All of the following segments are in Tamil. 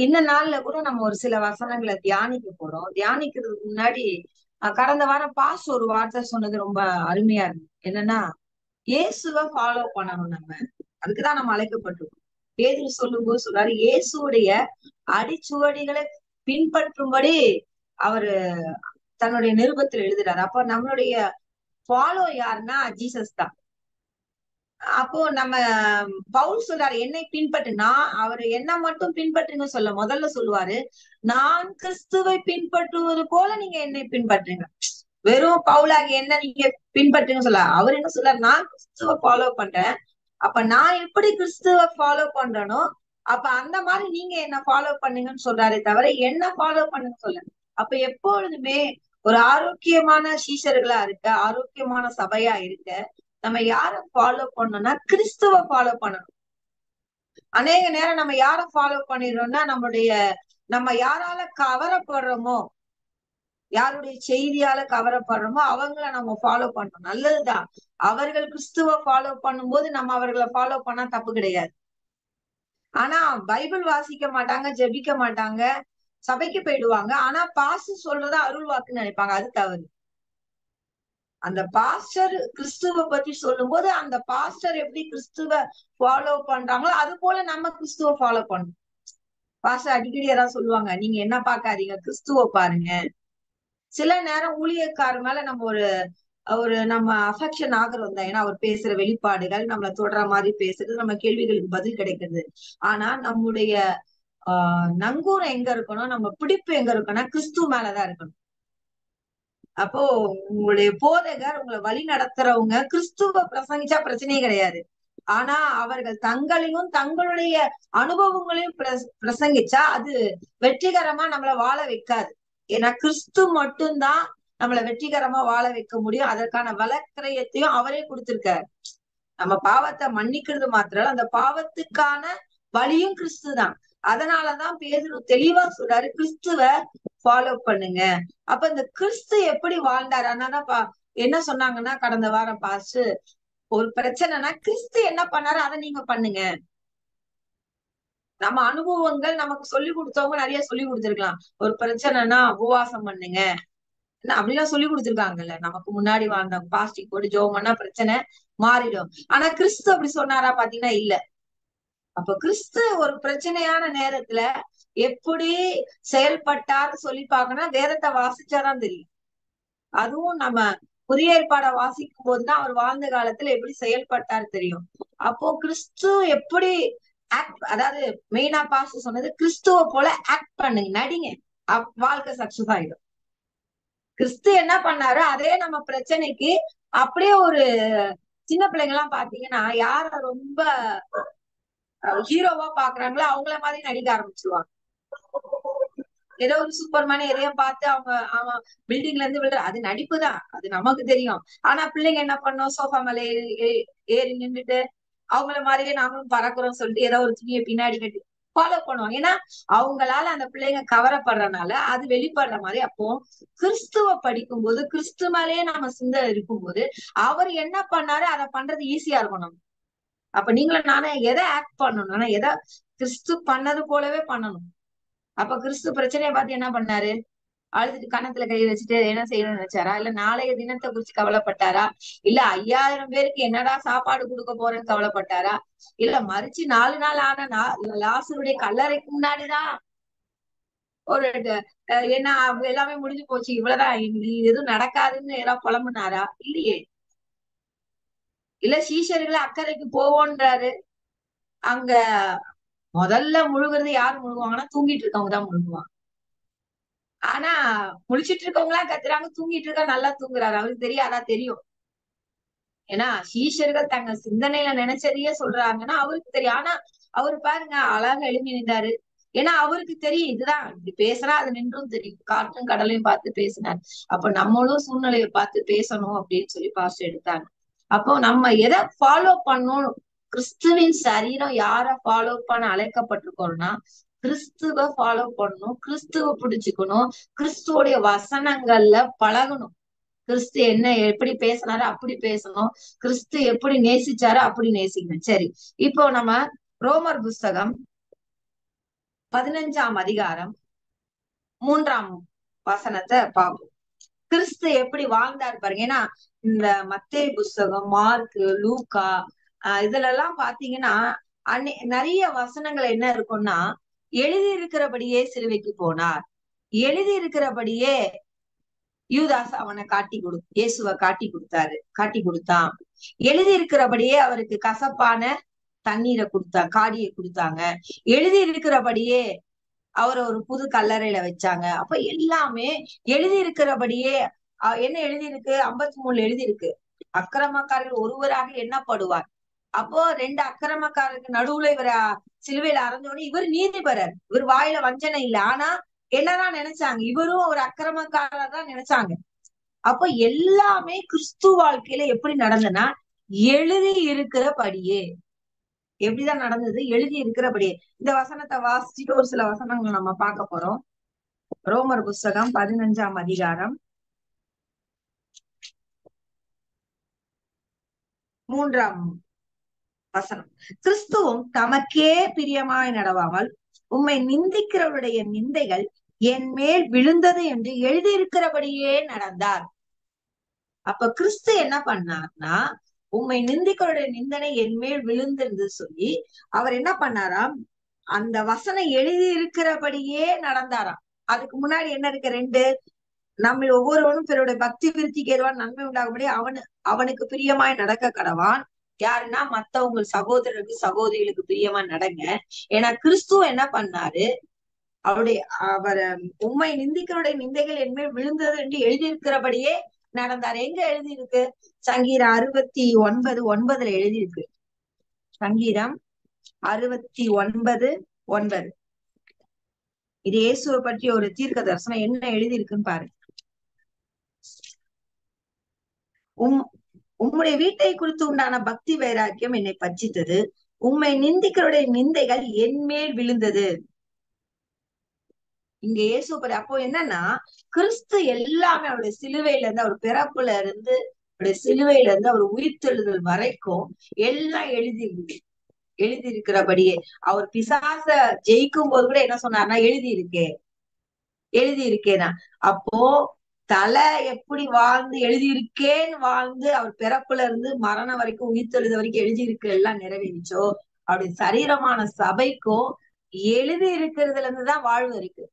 இந்த நாள்ல கூட நம்ம ஒரு சில வசனங்களை தியானிக்க போறோம். தியானிக்கிறதுக்கு முன்னாடி கடந்த வாரம் ஒரு வார்த்தை சொன்னது ரொம்ப அருமையா இருக்கு. என்னன்னா, இயேசுவை ஃபாலோ பண்ணணும் நம்ம. அதுக்குதான் நம்ம அழைக்கப்பட்டிருக்கோம். பேதுரு சொல்லும்போது சொல்றாரு, இயேசுடைய அடிச்சுவடிகளை பின்பற்றும்படி அவரு தன்னுடைய நிருபத்தில் எழுதுறாரு. அப்ப நம்மளுடைய ஃபாலோ யாருன்னா ஜீசஸ் தான். அப்போ நம்ம பவுல் சொல்றாரு, என்னை பின்பற்று. அவரு என்ன மட்டும் பின்பற்றுங்க முதல்ல சொல்லுவாரு, நான் கிறிஸ்துவை பின்பற்றுவது போல நீங்க என்னை பின்பற்றுங்க. வெறும் பவுலாகி என்ன நீங்க பின்பற்றுங்க சொல்ல, அவர் என்ன சொல்றாரு, நான் கிறிஸ்துவ ஃபாலோ பண்றேன். அப்ப நான் எப்படி கிறிஸ்துவ ஃபாலோ பண்றேனோ, அப்ப அந்த மாதிரி நீங்க என்ன ஃபாலோ பண்ணுங்கன்னு சொல்றாரே தவிர என்ன ஃபாலோ பண்ணுங்க சொல்ல. அப்ப எப்பொழுதுமே ஒரு ஆரோக்கியமான சீஷர்களா இருக்க, ஆரோக்கியமான சபையா இருக்க, நம்ம யார ஃபாலோ பண்ணணும்னா கிறிஸ்துவ ஃபாலோ பண்ணணும். அநேக நேரம் நம்ம யார ஃபாலோ பண்ணிடுறோம்னா, நம்ம யாரால கவரப்படுறோமோ, யாருடைய செய்தியால கவரப்படுறோமோ அவங்கள நம்ம ஃபாலோ பண்றோம். நல்லதுதான். அவர்கள் கிறிஸ்துவ ஃபாலோ பண்ணும்போது நம்ம அவர்களை ஃபாலோ பண்ணா தப்பு கிடையாது. ஆனா பைபிள் வாசிக்க மாட்டாங்க, ஜெபிக்க மாட்டாங்க, சபைக்கு போயிடுவாங்க. ஆனா பாஸ்டர் சொல்றத அருள் வாக்குன்னு நினைப்பாங்க. அது தவறு. அந்த பாஸ்டர் கிறிஸ்துவ பத்தி சொல்லும் போது அந்த பாஸ்டர் எப்படி கிறிஸ்துவ ஃபாலோ பண்றாங்களோ அது போல நம்ம கிறிஸ்துவ ஃபாலோ பண்ணணும். பாஸ்டர் அடிக்கடி யாராவது சொல்லுவாங்க, நீங்க என்ன பாக்காதீங்க, கிறிஸ்துவ பாருங்க. சில நேரம் ஊழியக்காரர் மேல நம்ம ஒரு ஒரு நம்ம அஃபெக்ஷன் ஆகுறோம் தான். ஏன்னா அவர் பேசுற வெளிப்பாடுகள் நம்மள தொடர மாதிரி பேசுறது, நம்ம கேள்விகளுக்கு பதில் கிடைக்கிறது. ஆனா நம்முடைய நங்கூரம் எங்க இருக்கணும், நம்ம பிடிப்பு எங்க இருக்கணும்னா கிறிஸ்துவ மேலதான் இருக்கணும். அப்போ உங்களுடைய போதகர், உங்களை வழி நடத்துறவங்க கிறிஸ்துவ பிரசங்கிச்சா பிரச்சனையே கிடையாது. ஆனா அவர்கள் தங்களையும் தங்களுடைய அனுபவங்களையும் பிரசங்கிச்சா அது வெற்றிகரமா நம்மள வாழ வைக்காது. ஏன்னா கிறிஸ்து மட்டும்தான் நம்மள வெற்றிகரமா வாழ வைக்க முடியும். அதற்கான வலக்கிரயத்தையும் அவரே கொடுத்திருக்காரு. நம்ம பாவத்தை மன்னிக்கிறது மாத்திரம் அந்த பாவத்துக்கான வழியும் கிறிஸ்து தான். அதனாலதான் பேதுரு தெளிவா சொல்றாரு, கிறிஸ்துவ ஃபாலோ பண்ணுங்க. அப்ப இந்த கிறிஸ்து எப்படி வாழ்ந்தாரு அதனாலதான் என்ன சொன்னாங்கன்னா, கடந்த வாரம் பாஸ்ட் ஒரு பிரச்சனைனா கிறிஸ்து என்ன பண்ணாரு அதை நீங்க பண்ணுங்க. நம்ம அனுபவங்கள் நமக்கு சொல்லி கொடுத்தவங்க நிறைய சொல்லி கொடுத்திருக்கலாம். ஒரு பிரச்சனைனா உபவாசம் பண்ணுங்க அப்படிலாம் சொல்லி கொடுத்திருக்காங்கல்ல. நமக்கு முன்னாடி வாழ்ந்த பாஸ்டிக் போட்டு ஜெபம் பண்ணா பிரச்சனை மாறிடும். ஆனா கிறிஸ்து அப்படி சொன்னாரா பாத்தீங்கன்னா இல்ல. அப்ப கிறிஸ்து ஒரு பிரச்சனையான நேரத்துல எப்படி செயல்பட்டார்னு சொல்லி பார்க்கணும், வேதத்தை வாசிச்சாதான் தெரியும். அதுவும் நம்ம புதிய ஏற்பாடை வாசிக்கும் போதுதான் அவர் வாழ்ந்த காலத்துல எப்படி செயல்பட்டார் தெரியும். அப்போ கிறிஸ்து எப்படி அதாவது மெயினா பாஸ் சொன்னது, கிறிஸ்துவ போல ஆக்ட் பண்ணுங்க, நடிங்க, வாழ்க்கை சக்சஸ் ஆயிடும். கிறிஸ்து என்ன பண்ணாரு அதே நம்ம பிரச்சனைக்கு அப்படியே ஒரு சின்ன பிள்ளைங்க எல்லாம் பாத்தீங்கன்னா யார ரொம்ப ஹீரோவா பாக்குறாங்களோ அவங்கள மாதிரி நடிக்க ஆரம்பிச்சிருவாங்க. ஏதோ ஒரு சூப்பர்மேன் எதையோ பார்த்து அவன் பில்டிங்ல இருந்து விழுற அது நடிப்பு தான், அது நமக்கு தெரியும். ஆனா பிள்ளைங்க என்ன பண்ணோம், சோஃபா மேல ஏறி நின்றுட்டு அவங்கள மாதிரியே நாங்களும் பறக்குறோம் சொல்லிட்டு ஏதோ ஒரு துணியை பின்னாடி கட்டி ஃபாலோ பண்ணுவாங்க. ஏன்னா அவங்களால அந்த பிள்ளைங்க கவரப்படுறதுனால அது வெளிப்படுற மாதிரி. அப்போ கிறிஸ்துவ படிக்கும்போது கிறிஸ்து மேலேயே நம்ம சிந்தை இருக்கும்போது அவர் என்ன பண்ணாரு அதை பண்றது ஈஸியா இருக்கும் நம்ம. அப்ப நீங்களும் நானும் எதை ஆக்ட் பண்ணணும், ஆனா எதை கிறிஸ்து பண்ணது போலவே பண்ணணும். அப்ப கிறிஸ்து பிரச்சனையை பார்த்து என்ன பண்ணாரு, அழுதுட்டு கன்னத்துல கை வச்சுட்டு என்ன செய்யணும்னு நினைச்சாரா, இல்ல நாளைய தினத்தை குறிச்சு கவலைப்பட்டாரா, இல்ல 5000 பேருக்கு என்னடா சாப்பாடு கொடுக்க போறேன்னு கவலைப்பட்டாரா, இல்ல மறிச்சு 4 நாள் ஆன லாசருடைய கல்லறைக்கு முன்னாடிதான் ஒரு என்ன எல்லாமே முடிஞ்சு போச்சு, இவ்வளவுதான், எதுவும் நடக்காதுன்னு ஏதாவது புலம்புனாரா, இல்லையே. இல்ல சீஷர்களை அக்கறைக்கு போவோன்றாரு. அங்க முதல்ல முழுகுறது யாரு முழுகுவாங்கன்னா தூங்கிட்டு இருக்கவங்க தான் முழுகுவாங்க. ஆனா முழிச்சிட்டு இருக்கவங்களா கத்துறாங்க, தூங்கிட்டு இருக்கா நல்லா தூங்குறாரு. அவருக்கு தெரியாதா, தெரியும். ஏன்னா சீஷர்கள் தங்க சிந்தனையில நினைச்சதையே சொல்றாங்கன்னா அவருக்கு தெரியும். ஆனா அவரு பாருங்க அழகா எழுப்பி நின்றாரு. ஏன்னா அவருக்கு தெரியும் இதுதான் இப்படி பேசுறா அது நின்றும் தெரியும். காற்றும் கடலையும் பார்த்து பேசினார். அப்ப நம்மளும் சூழ்நிலையை பார்த்து பேசணும் அப்படின்னு சொல்லி பாஸ்டர் எடுத்தாங்க. அப்போ நம்ம எதை ஃபாலோ பண்ணணும், கிறிஸ்துவின் சரீரம் யார ஃபாலோ பண்ண அழைக்கப்பட்டிருக்கோம்னா கிறிஸ்துவ ஃபாலோ பண்ணணும், கிறிஸ்துவ பிடிச்சுக்கணும், கிறிஸ்துவோடைய வசனங்கள்ல பழகணும். கிறிஸ்து என்ன எப்படி பேசினாரோ அப்படி பேசணும், கிறிஸ்து எப்படி நேசிச்சாரோ அப்படி நேசிக்கணும். சரி, இப்போ நம்ம ரோமர் புஸ்தகம் 15ஆம் அதிகாரம் 3ஆம் வசனத்தை பார்ப்போம். கிறிஸ்து எப்படி வாழ்ந்தாரு பாருங்க. ஏன்னா இந்த மத்தேயு புஸ்தகம், மார்க்கு, லூக்கா இதுல எல்லாம் பாத்தீங்கன்னா நிறைய வசனங்கள் என்ன இருக்கும்னா, எழுதி இருக்கிறபடியே சிலுவைக்கு போனார், எழுதி இருக்கிறபடியே யூதாஸ் அவனை இயேசுவை காட்டி கொடுத்தான், எழுதி இருக்கிறபடியே அவருக்கு கசப்பான தண்ணீரை காடியை கொடுத்தாங்க, எழுதி இருக்கிறபடியே அவரை ஒரு புது கல்லறையில வச்சாங்க. அப்ப எல்லாமே எழுதி இருக்கிறபடியே என்ன எழுதி இருக்கு? 53 எழுதி இருக்கு, அக்கிரமக்காரர்கள் ஒருவராக எண்ணப்படுவார். அப்போ 2 அக்கிரமக்காரருக்கு நடுவுல இவர சிலுவையில அறைஞ்சோடனே இவர் நீதிபரர், இவர் வாயில வஞ்சனை இல்லை. ஆனா என்னதான் நினைச்சாங்க? இவரும் ஒரு அக்கிரமக்காரர் தான் நினைச்சாங்க. அப்ப எல்லாமே கிறிஸ்து வாழ்க்கையில எப்படி நடந்ததுன்னா, எழுதி இருக்கிறபடியே. எப்படிதான் நடந்தது? எழுதி இருக்கிறபடியே. இந்த வசனத்தை வாசிச்சுட்டு ஒரு சில வசனங்கள் நம்ம பார்க்க போறோம். ரோமர் புஸ்தகம் 15ஆம் அதிகாரம் 3ஆம் வசனம். கிறிஸ்துவும் தமக்கே பிரியமாய் நடவாமல் உம்மை நிந்திக்கிறவருடைய நிந்தைகள் என் மேல் விழுந்தது என்று எழுதியிருக்கிறபடியே நடந்தார். அப்ப கிறிஸ்து என்ன பண்ணார்னா, உம்மை நிந்திக்கிறவருடைய நிந்தனை என் மேல் விழுந்திருந்து சொல்லி அவர் என்ன பண்ணாராம்? அந்த வசனம் எழுதி இருக்கிறபடியே நடந்தாராம். அதுக்கு முன்னாடி என்ன இருக்கு? 2, நம்ம ஒவ்வொருவனும் பிறருடைய பக்தி விருத்திக்கு ஏறுவான், நன்மை உண்டாகும்படி அவனுக்கு பிரியமாய் நடக்க கடவான். யாருன்னா மத்தவங்க சகோதரருக்கு சகோதரிகளுக்கு பிரியமா நடங்க. ஏன்னா கிறிஸ்துவ என்ன பண்ணாரு? அவர் உம்மை நிந்திக்கிறோடைய நிந்தைகள் என்மேல் விழுந்தது என்று எழுதியிருக்கிறபடியே நடந்தார். எங்க எழுதி இருக்கு? சங்கீதம் 69:9 எழுதி இருக்கு. சங்கீதம் 69:9. இது இயேசுவை பற்றி ஒரு தீர்க்க தரிசனம். என்ன எழுதி இருக்குன்னு பாருங்க. உம்முடைய வீட்டை குறித்து உண்டான பக்தி வைராக்கியம் என்னை பட்சித்தது, உம்மை நிந்திக்கிறோடைய நிந்தைகள் என் மேல் விழுந்தது. இங்க இயேசு அப்போ என்னன்னா, கிறிஸ்து எல்லாமே அவருடைய சிலுவையில இருந்து, அவர் பிறப்புல இருந்து, அவருடைய சிலுவையில இருந்து அவர் உயிர்த்தெழுதல் வரைக்கும் எல்லாம் எழுதி இருக்கிறபடியே. அவர் பிசாச ஜெயிக்கும் போது கூட என்ன சொன்னார்னா, எழுதி இருக்கேனா. அப்போ தலை எப்படி வாழ்ந்து எழுதியிருக்கேன்னு வாழ்ந்து அவர் பிறப்புல இருந்து மரணம் வரைக்கும் உயிர்த்தெழுத வரைக்கும் எழுதியிருக்கு எல்லாம் நிறைவேறிச்சோ, அவருடைய சரீரமான சபைக்கும் எழுதி இருக்கிறதுல இருந்துதான் வாழ்வு இருக்கு.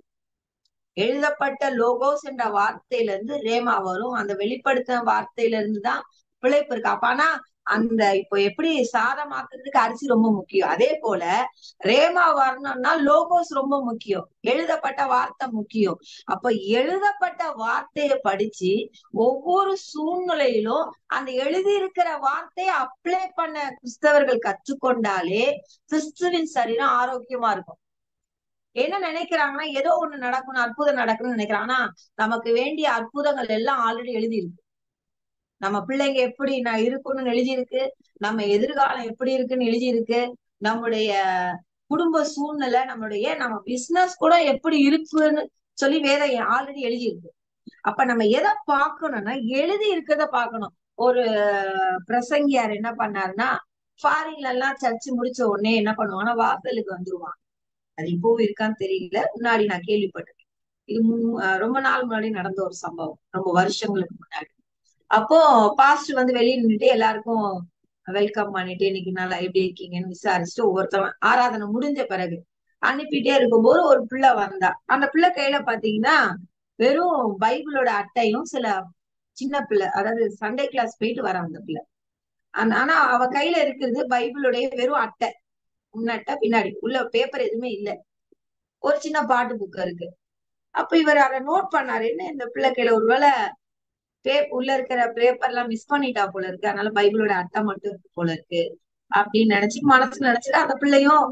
எழுதப்பட்ட லோகோஸ் என்ற வார்த்தையில இருந்து ரேமா வரும், அந்த வெளிப்படுத்த வார்த்தையில இருந்துதான் பிழைப்பு இருக்கு. அப்ப ஆனா அந்த இப்போ எப்படி சாதமாக்குறதுக்கு அரிசி ரொம்ப முக்கியம், அதே போல ரேமா வரணும்னா லோகோஸ் ரொம்ப முக்கியம், எழுதப்பட்ட வார்த்தை முக்கியம். அப்ப எழுதப்பட்ட வார்த்தையை படிச்சு ஒவ்வொரு சூழ்நிலையிலும் அந்த எழுதி இருக்கிற வார்த்தையை அப்ளை பண்ண கிறிஸ்தவர்கள் கற்றுக்கொண்டாலே கிறிஸ்துவின் சரீரம் ஆரோக்கியமா இருக்கும். என்ன நினைக்கிறாங்கன்னா, ஏதோ ஒண்ணு நடக்கணும், அற்புதம் நடக்கணும்னு நினைக்கிறாங்க. ஆனா நமக்கு வேண்டிய அற்புதங்கள் எல்லாம் ஆல்ரெடி எழுதி இருக்கு. நம்ம பிள்ளைங்க எப்படி இருக்கணும்னு எழுதியிருக்கு, நம்ம எதிர்காலம் எப்படி இருக்குன்னு எழுதியிருக்கு, நம்முடைய குடும்ப சூழ்நிலை, நம்ம பிசினஸ் கூட எப்படி இருக்குன்னு சொல்லி வேதம் ஆல்ரெடி எழுதியிருக்கு. அப்ப நம்ம எதை பார்க்கணும்னா, எழுதி இருக்கிறத பார்க்கணும். ஒரு பிரசங்கியார் என்ன பண்ணாருன்னா, ஃபாரின்ல எல்லாம் சர்ச்சு முடிச்ச உடனே என்ன பண்ணுவாங்கன்னா வாசலுக்கு வந்துருவாங்க. அது இப்பவும் இருக்கான்னு தெரியல, முன்னாடி நான் கேள்விப்பட்டேன். இது ரொம்ப நாள் முன்னாடி நடந்த ஒரு சம்பவம், ரொம்ப வருஷங்களுக்கு முன்னாடி. அப்போ பாஸ்டர் வந்து வெளியே நின்றுட்டு எல்லாருக்கும் வெல்கம் பண்ணிட்டு, இன்னைக்கு நல்லா எப்படி இருக்கீங்கன்னு விசாரிச்சுட்டு ஒவ்வொருத்தவன் ஆராதனை முடிஞ்ச பிறகு அனுப்பிட்டே இருக்கும்போது ஒரு பிள்ளை வந்தா. அந்த பிள்ளை கையில பாத்தீங்கன்னா வெறும் பைபிளோட அட்டையும், சில சின்ன பிள்ளை, அதாவது சண்டே கிளாஸ் போயிட்டு வர அந்த பிள்ளை. ஆனா அவ கையில இருக்கிறது பைபிளுடைய வெறும் அட்டை, முன்னட்டை, பின்னாடி உள்ள பேப்பர் எதுவுமே இல்ல, ஒரு சின்ன பாட்டு புக் இருக்கு. அப்ப இவர் அதை நோட் பண்ணாரு, என்ன இந்த பிள்ளை கையில ஒருவேளை உள்ள இருக்கிற பேப்பர் எல்லாம் மிஸ் பண்ணிட்டா போல இருக்கு, அதனால பைபிளோட அட்டை மட்டும் இருக்கு போல இருக்கு அப்படின்னு நினைச்சு மனசுல நினைச்சுட்டு அந்த பிள்ளையும்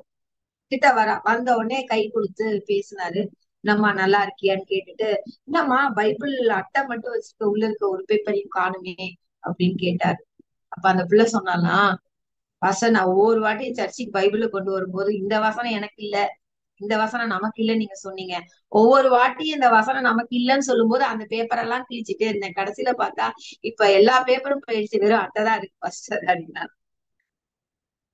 கிட்ட வந்த உடனே கை கொடுத்து பேசினாரு. என்னம்மா நல்லா இருக்கியான்னு கேட்டுட்டு, என்னம்மா பைபிள் அட்டை மட்டும் வச்சுக்க, உள்ள இருக்க ஒரு பேப்பரையும் காணுமே அப்படின்னு கேட்டாரு. அப்ப அந்த பிள்ளை சொன்னாலாம், வசனம் நான் ஒவ்வொரு வாட்டியும் சர்ச்சுக்கு பைபிள கொண்டு வரும்போது இந்த வசனம் எனக்கு இல்ல, இந்த வசனம் நமக்கு இல்லன்னு நீங்க சொன்னீங்க, ஒவ்வொரு வாட்டியும் இந்த வசனம் நமக்கு இல்லன்னு சொல்லும் போது அந்த பேப்பர் எல்லாம் கிழிச்சுட்டே இருந்தேன், கடைசியில பார்த்தா இப்ப எல்லா பேப்பரும் போயிடுச்சு, வெறும் அட்டை தான் இருக்கு ஃபர்ஸ்ட் அப்படின்னா.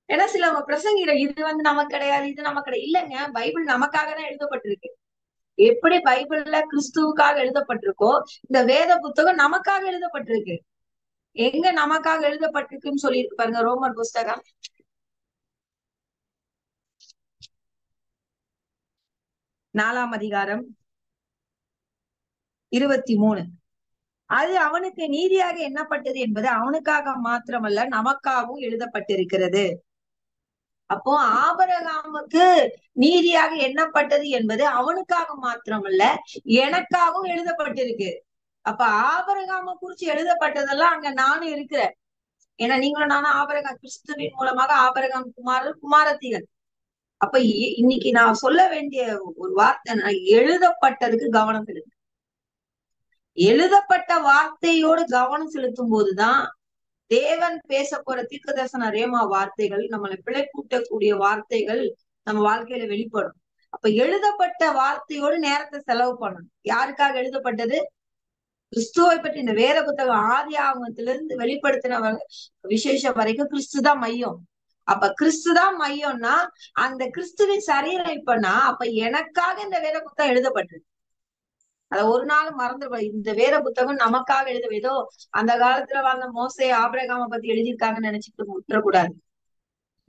ஏன்னா சிலவங்க பிரசங்கிற இது நமக்கு கிடையாது, இது நமக்கு கிடையாது. இல்லைங்க, பைபிள் நமக்காக தான் எழுதப்பட்டிருக்கு. எப்படி பைபிள்ல கிறிஸ்துவுக்காக எழுதப்பட்டிருக்கோ, இந்த வேத புத்தகம் நமக்காக எழுதப்பட்டிருக்கு. எங்க நமக்காக எழுதப்பட்டிருக்குன்னு சொல்லியிருக்கு பாருங்க, ரோமர் புஸ்தகம் 4ஆம் அதிகாரம் 23. அது அவனுக்கு நீதியாக எண்ணப்பட்டது என்பது அவனுக்காக மாத்திரமல்ல, நமக்காகவும் எழுதப்பட்டிருக்கிறது. அப்போ ஆபிரகாமுக்கு நீதியாக எண்ணப்பட்டது என்பது அவனுக்காக மாத்திரமல்ல, எனக்காகவும் எழுதப்பட்டிருக்கு. அப்ப ஆபிரகாம குறிச்சு எழுதப்பட்டதெல்லாம் அங்க நானும் இருக்கிறேன். ஏன்னா நீங்களும் நானும் ஆபிரகாம், கிறிஸ்துவின் மூலமாக ஆபிரகாம் குமாரத்திகள். அப்ப இன்னைக்கு நான் சொல்ல வேண்டிய ஒரு வார்த்தை, எழுதப்பட்டதுக்கு கவனம் செலுத்து. எழுதப்பட்ட வார்த்தையோடு கவனம் செலுத்தும் போதுதான் தேவன் பேச போற தீர்க்கதரிசன ரேமா வார்த்தைகள், நம்மளை பிழைப்பூட்டக்கூடிய வார்த்தைகள் நம்ம வாழ்க்கையில வெளிப்படும். அப்ப எழுதப்பட்ட வார்த்தையோடு நேரத்தை செலவு பண்ணணும். யாருக்காக எழுதப்பட்டது? கிறிஸ்துவை பற்றி இந்த வேத புத்தகம் ஆதி ஆகமத்திலிருந்து வெளிப்படுத்தின விசேஷம் வரைக்கும் கிறிஸ்துதான் மையம். அப்ப கிறிஸ்துதான் மையம்னா அந்த கிறிஸ்துவின் சரீரம் இப்பனா, அப்ப எனக்காக இந்த வேத புத்தகம் எழுதப்பட்டது. அத ஒரு நாள் மறந்துடுவ. இந்த வேத புத்தகம் நமக்காக ஏதோ அந்த காலத்துல வாழ்ந்த மோசே ஆபிரகாம பத்தி எழுதியிருக்காங்கன்னு நினைச்சிட்டு விட்டுறக்கூடாது.